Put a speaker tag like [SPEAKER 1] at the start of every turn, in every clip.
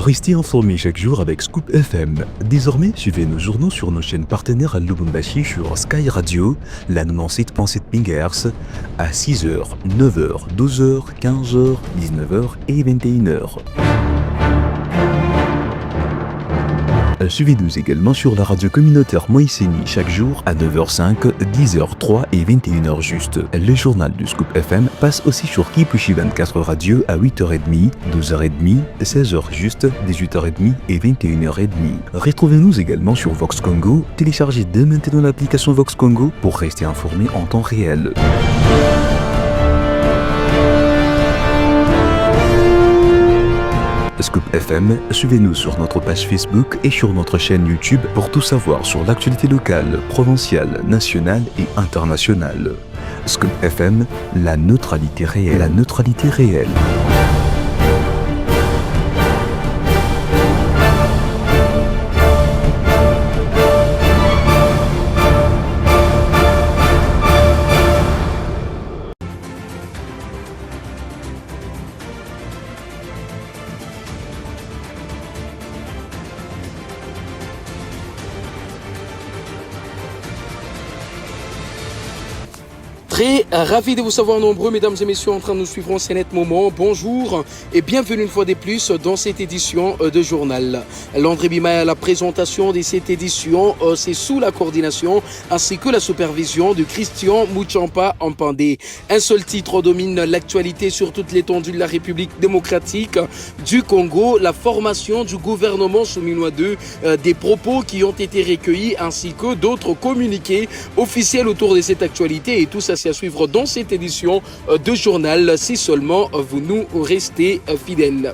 [SPEAKER 1] Restez informés chaque jour avec Scoop FM. Désormais, suivez nos journaux sur nos chaînes partenaires à Lubumbashi sur Sky Radio, la 97.7 MHz, à 6h, 9h, 12h, 15h, 19h et 21h. Suivez-nous également sur la radio communautaire Moïseni chaque jour à 9h05, 10h03 et 21h juste. Le journal du Scoop FM passe aussi sur Kipushi 24 Radio à 8h30, 12h30, 16h juste, 18h30 et 21h30. Retrouvez-nous également sur Vox Congo. Téléchargez dès maintenant l'application Vox Congo pour rester informé en temps réel. Scoop FM, suivez-nous sur notre page Facebook et sur notre chaîne YouTube pour tout savoir sur l'actualité locale, provinciale, nationale et internationale. Scoop FM, la neutralité réelle. La neutralité réelle.
[SPEAKER 2] Très ravi de vous savoir nombreux, mesdames et messieurs, en train de nous suivre en ces nets moments. Bonjour et bienvenue une fois de plus dans cette édition de journal. Landry Bima à la présentation de cette édition, c'est sous la coordination ainsi que la supervision de Christian Mouchampa Ampandé. Un seul titre domine l'actualité sur toute l'étendue de la République démocratique du Congo, la formation du gouvernement Souminois II, des propos qui ont été recueillis ainsi que d'autres communiqués officiels autour de cette actualité, et tout ça c'est à suivre dans cette édition de journal si seulement vous nous restez fidèles.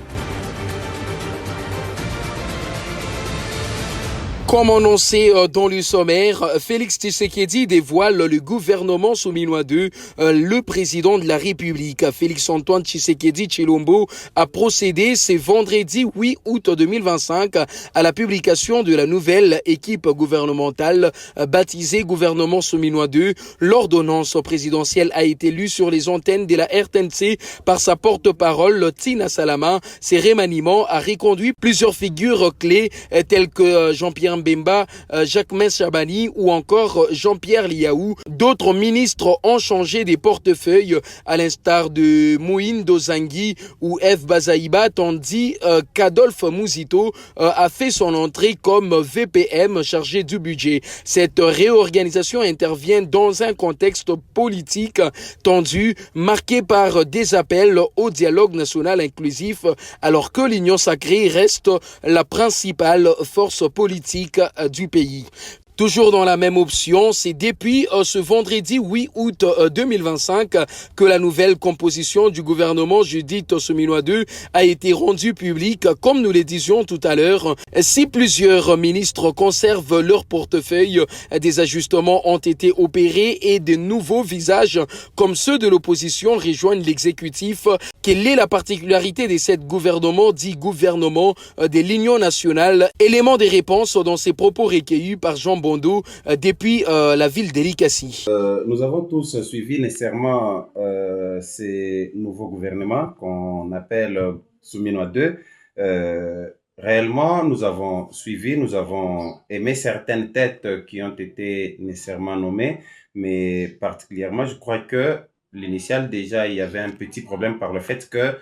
[SPEAKER 2] Comme annoncé dans le sommaire, Félix Tshisekedi dévoile le gouvernement Souminois II. Le président de la République, Félix-Antoine Tshisekedi Tshilombo, a procédé ce vendredi 8 août 2025 à la publication de la nouvelle équipe gouvernementale baptisée Gouvernement Souminois II. L'ordonnance présidentielle a été lue sur les antennes de la RTNC par sa porte-parole Tina Salama. Ces remaniements a reconduit plusieurs figures clés telles que Jean-Pierre Bemba, Jacques Chabani ou encore Jean-Pierre Liaou. D'autres ministres ont changé des portefeuilles à l'instar de Mouindo Zangui ou F. Bazaïba, tandis qu'Adolphe Mouzito a fait son entrée comme VPM chargé du budget. Cette réorganisation intervient dans un contexte politique tendu, marqué par des appels au dialogue national inclusif, alors que l'Union sacrée reste la principale force politique du pays. Toujours dans la même option, c'est depuis ce vendredi 8 août 2025 que la nouvelle composition du gouvernement Judith Souminois II a été rendue publique. Comme nous le disions tout à l'heure, si plusieurs ministres conservent leur portefeuille, des ajustements ont été opérés et de nouveaux visages comme ceux de l'opposition rejoignent l'exécutif. Quelle est la particularité de cet gouvernement dit gouvernement de l'Union nationale? Élément des réponses dans ces propos recueillis par Jean Bondo depuis la ville d'Elikassi.
[SPEAKER 3] Nous avons tous suivi nécessairement ces nouveaux gouvernements qu'on appelle Souminois II. Réellement, nous avons suivi, nous avons aimé certaines têtes qui ont été nécessairement nommées, mais particulièrement, je crois que l'initial, déjà, il y avait un petit problème par le fait que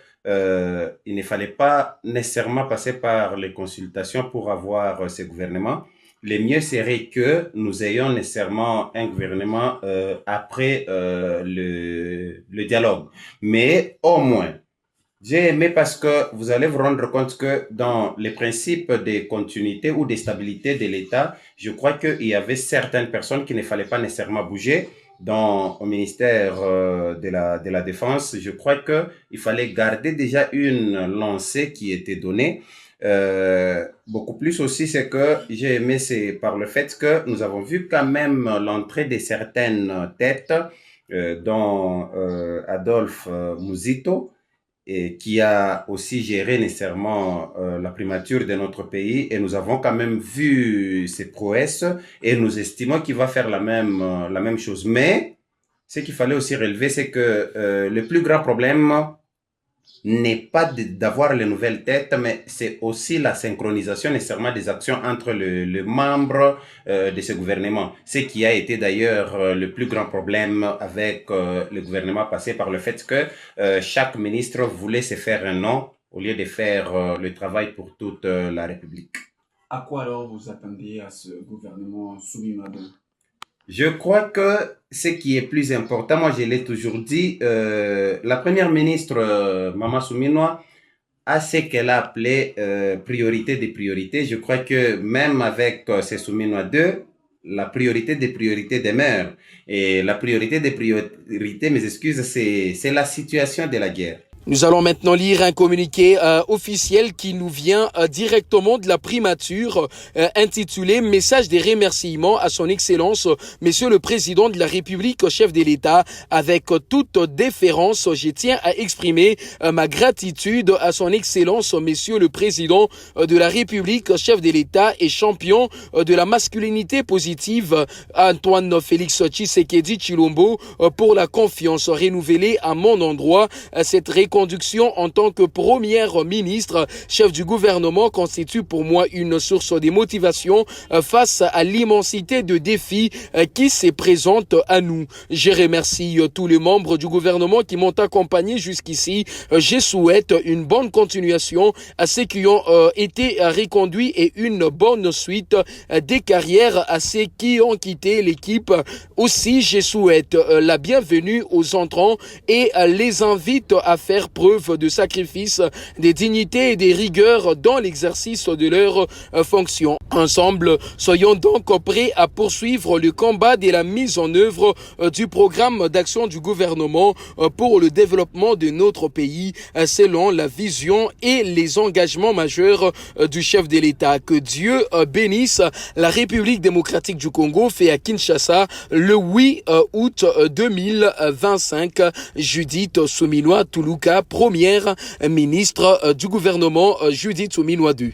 [SPEAKER 3] il ne fallait pas nécessairement passer par les consultations pour avoir ces gouvernements. Le mieux serait que nous ayons nécessairement un gouvernement après le dialogue. Mais au moins, j'ai aimé parce que vous allez vous rendre compte que dans les principes de continuité ou de stabilité de l'État, je crois qu'il y avait certaines personnes qui ne fallait pas nécessairement bouger. Au ministère de la Défense, je crois que il fallait garder déjà une lancée qui était donnée. Beaucoup plus aussi, c'est que j'ai aimé, c'est par le fait que nous avons vu quand même l'entrée de certaines têtes, dont Adolphe Mouzito, et qui a aussi géré nécessairement la primature de notre pays, et nous avons quand même vu ses prouesses et nous estimons qu'il va faire la même chose. Mais ce qu'il fallait aussi relever, c'est que le plus grand problème n'est pas d'avoir les nouvelles têtes, mais c'est aussi la synchronisation nécessairement des actions entre le membre de ce gouvernement. Ce qui a été d'ailleurs le plus grand problème avec le gouvernement passé par le fait que chaque ministre voulait se faire un nom au lieu de faire le travail pour toute la République.
[SPEAKER 4] À quoi alors vous attendez à ce gouvernement Souminwa II?
[SPEAKER 3] Je crois que ce qui est plus important, moi je l'ai toujours dit, la première ministre Mama Souminwa a ce qu'elle a appelé priorité des priorités. Je crois que même avec ces Souminwa II, la priorité des priorités demeure. Et la priorité des priorités, mes excuses, c'est la situation de la guerre.
[SPEAKER 2] Nous allons maintenant lire un communiqué officiel qui nous vient directement de la primature intitulé « Message des remerciements à son Excellence, Monsieur le Président de la République, chef de l'État. Avec toute déférence, je tiens à exprimer ma gratitude à son Excellence, Monsieur le Président de la République, chef de l'État et champion de la masculinité positive, Antoine Félix Tshisekedi Tshilombo, pour la confiance renouvelée à mon endroit. Cette reconduction en tant que première ministre, chef du gouvernement, constitue pour moi une source de motivation face à l'immensité de défis qui se présentent à nous. Je remercie tous les membres du gouvernement qui m'ont accompagné jusqu'ici. Je souhaite une bonne continuation à ceux qui ont été reconduits et une bonne suite des carrières à ceux qui ont quitté l'équipe. Aussi, je souhaite la bienvenue aux entrants et les invite à faire preuve de sacrifice, de dignité et de rigueur dans l'exercice de leurs fonctions. Ensemble, soyons donc prêts à poursuivre le combat de la mise en œuvre du programme d'action du gouvernement pour le développement de notre pays selon la vision et les engagements majeurs du chef de l'État. Que Dieu bénisse la République démocratique du Congo, fait à Kinshasa le 8 août 2025. Judith Souminwa Tuluka, première ministre du gouvernement Judith Souminwa II.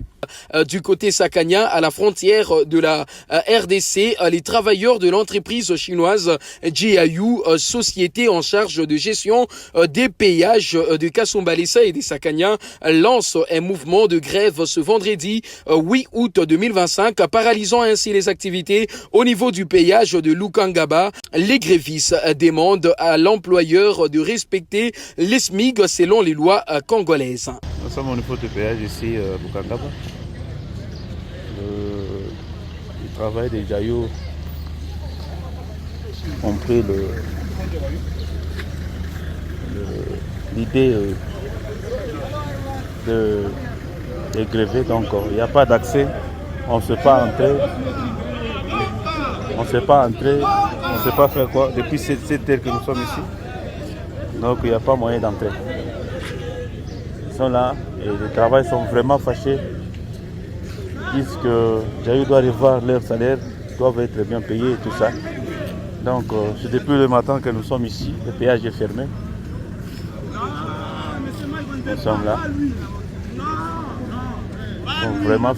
[SPEAKER 2] Du côté Sakania, à la frontière de la RDC, les travailleurs de l'entreprise chinoise Jiayu, société en charge de gestion des péages de Kasumbalesa et des Sakania, lancent un mouvement de grève ce vendredi 8 août 2025, paralysant ainsi les activités au niveau du péage de Lukangaba. Les grévistes demandent à l'employeur de respecter les SMIG selon les lois congolaises.
[SPEAKER 5] Nous sommes au niveau du péage ici, Lukangaba. Le travail des Jayo ont pris l'idée de gréver, donc il n'y a pas d'accès, on ne sait pas entrer, on ne sait pas faire quoi, depuis cette heure que nous sommes ici, donc il n'y a pas moyen d'entrer. Ils sont là et les travailleurs sont vraiment fâchés. Ils disent que Jayo doit revoir leur salaire, doivent être bien payés et tout ça. Donc c'est depuis le matin que nous sommes ici, le péage est fermé. Nous sommes là. Ils sont vraiment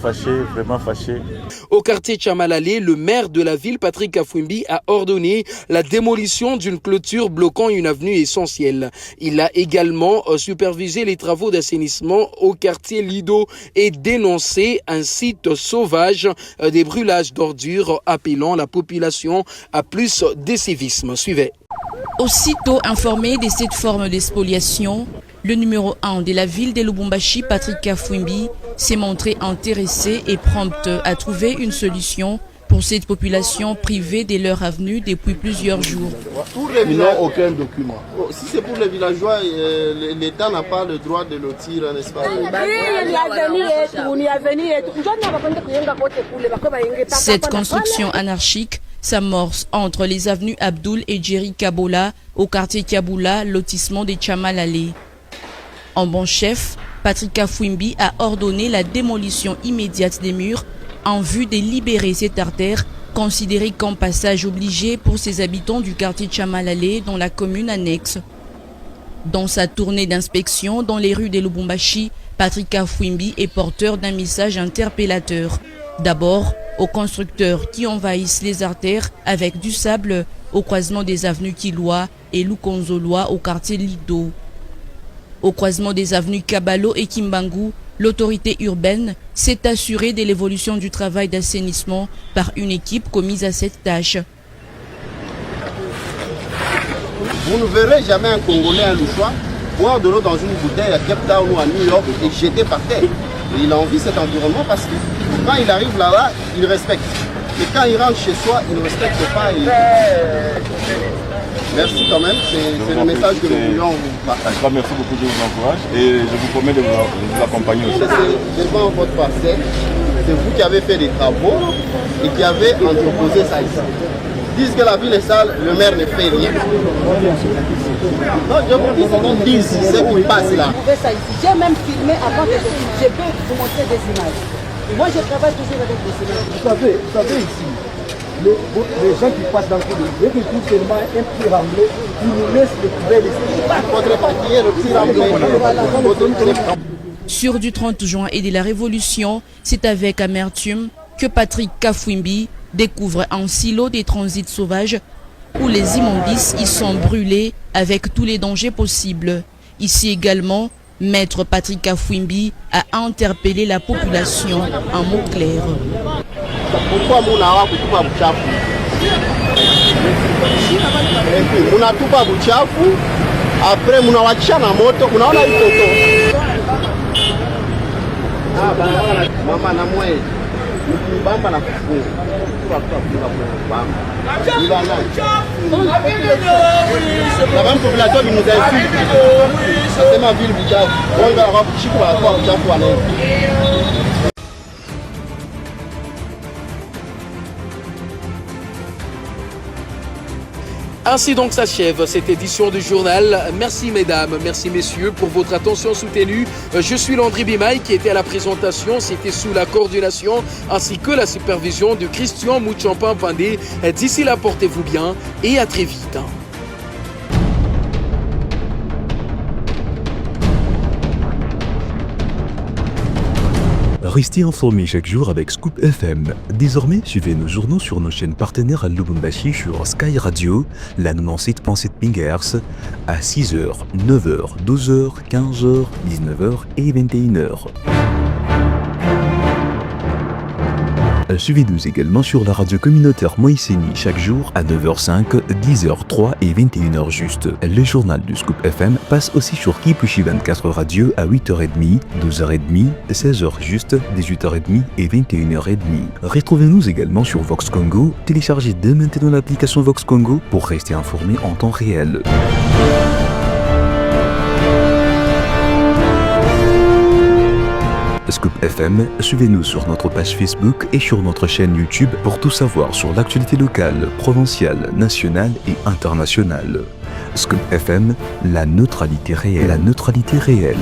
[SPEAKER 5] fâchés.
[SPEAKER 2] Au quartier Tchamalale, le maire de la ville, Patrick Kafwimbi, a ordonné la démolition d'une clôture bloquant une avenue essentielle. Il a également supervisé les travaux d'assainissement au quartier Lido et dénoncé un site sauvage des brûlages d'ordures, appelant la population à plus de civisme. Suivez.
[SPEAKER 6] Aussitôt informé de cette forme d'expoliation, le numéro 1 de la ville de Lubumbashi, Patrick Kafwimbi, s'est montré intéressé et prompt à trouver une solution pour cette population privée de leur avenue depuis plusieurs jours.
[SPEAKER 7] Ils n'ont aucun document. Si c'est pour les villageois, l'État n'a pas le droit de lotir, n'est-ce pas?
[SPEAKER 6] Cette construction anarchique s'amorce entre les avenues Abdoul et Djeri Kabola au quartier Kaboula, lotissement des Tchamalale. En bon chef, Patrick Kafwimbi a ordonné la démolition immédiate des murs en vue de libérer cette artère considérée comme passage obligé pour ses habitants du quartier Tchamalale dans la commune annexe. Dans sa tournée d'inspection dans les rues de Lubumbashi, Patrick Kafwimbi est porteur d'un message interpellateur. D'abord, aux constructeurs qui envahissent les artères avec du sable au croisement des avenues Kilwa et Lukonzolwa au quartier Lido. Au croisement des avenues Kabalo et Kimbangu, l'autorité urbaine s'est assurée de l'évolution du travail d'assainissement par une équipe commise à cette tâche.
[SPEAKER 7] Vous ne verrez jamais un Congolais, un Louchois, boire de l'eau dans une bouteille à Cape Town ou à New York et jeter par terre. Et il a envie de cet environnement parce que quand il arrive là-bas, il respecte. Et quand il rentre chez soi, il ne respecte pas. Merci quand même, c'est le message que nous voulions vous partager.
[SPEAKER 5] Merci beaucoup, je vous encourage et je vous promets de vous accompagner aussi.
[SPEAKER 7] C'est devant votre parcelle, c'est vous qui avez fait des travaux et qui avez entreposé ça ici. Ils disent que la ville est sale, le maire ne fait rien. Non, je vous dis, c'est qu'on dit, c'est où il passe là.
[SPEAKER 8] J'ai même filmé avant que je peux vous montrer des images. Moi, je travaille toujours avec des images.
[SPEAKER 9] Vous savez ici, les gens qui passent dans le pays, dès qu'ils trouvent seulement un petit remblai, ils nous laissent le couvert de
[SPEAKER 6] Sur du 30 juin et de la Révolution, c'est avec amertume que Patrick Kafwimbi découvre un silo des transits sauvages où les immondices y sont brûlés avec tous les dangers possibles. Ici également, Maître Patrick Kafwimbi a interpellé la population en mots clairs.
[SPEAKER 7] Pourquoi Mounawa kutupa buchafu? Munatupa buchafu, après munawachisha na moto, unaona hii toto. Mama na mwe, mbamba na kufunga. La même population qui nous insulte, c'est ma ville buchafu. On va avoir buchafu à l'air.
[SPEAKER 2] Ainsi donc s'achève cette édition du journal. Merci mesdames, merci messieurs pour votre attention soutenue. Je suis Landry Bimaï qui était à la présentation. C'était sous la coordination ainsi que la supervision de Christian Mouchampin Pandé. D'ici là, portez-vous bien et à très vite.
[SPEAKER 1] Restez informés chaque jour avec Scoop FM. Désormais, suivez nos journaux sur nos chaînes partenaires à Lubumbashi sur Sky Radio, la 97.7 MHz, à 6h, 9h, 12h, 15h, 19h et 21h. Suivez-nous également sur la radio communautaire Moïseni chaque jour à 9h05, 10h03 et 21h juste. Le journal du Scoop FM passe aussi sur Kipushi 24 Radio à 8h30, 12h30, 16h juste, 18h30 et 21h30. Retrouvez-nous également sur Vox Congo. Téléchargez dès maintenant l'application Vox Congo pour rester informé en temps réel. Scoop FM, suivez-nous sur notre page Facebook et sur notre chaîne YouTube pour tout savoir sur l'actualité locale, provinciale, nationale et internationale. Scoop FM, la neutralité réelle. La neutralité réelle.